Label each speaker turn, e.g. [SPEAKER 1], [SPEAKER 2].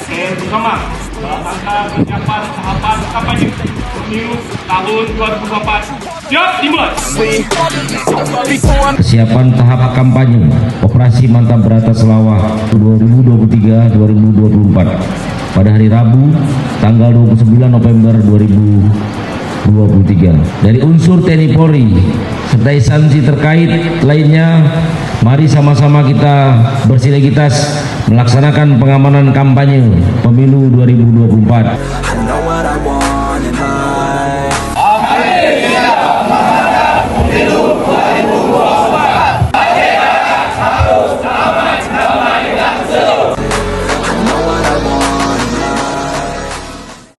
[SPEAKER 1] Oke, bersama dalam rangka persiapan tahapan kampanye pemilu tahun 2024. Siap, dimulai.
[SPEAKER 2] Persiapan tahap kampanye Operasi Mantap Berantas Lawah 2023-2024 pada hari Rabu tanggal 29 November 2023 dari unsur TNI Polri serta instansi terkait lainnya. Mari sama-sama kita bersinergitas melaksanakan pengamanan kampanye pemilu 2024.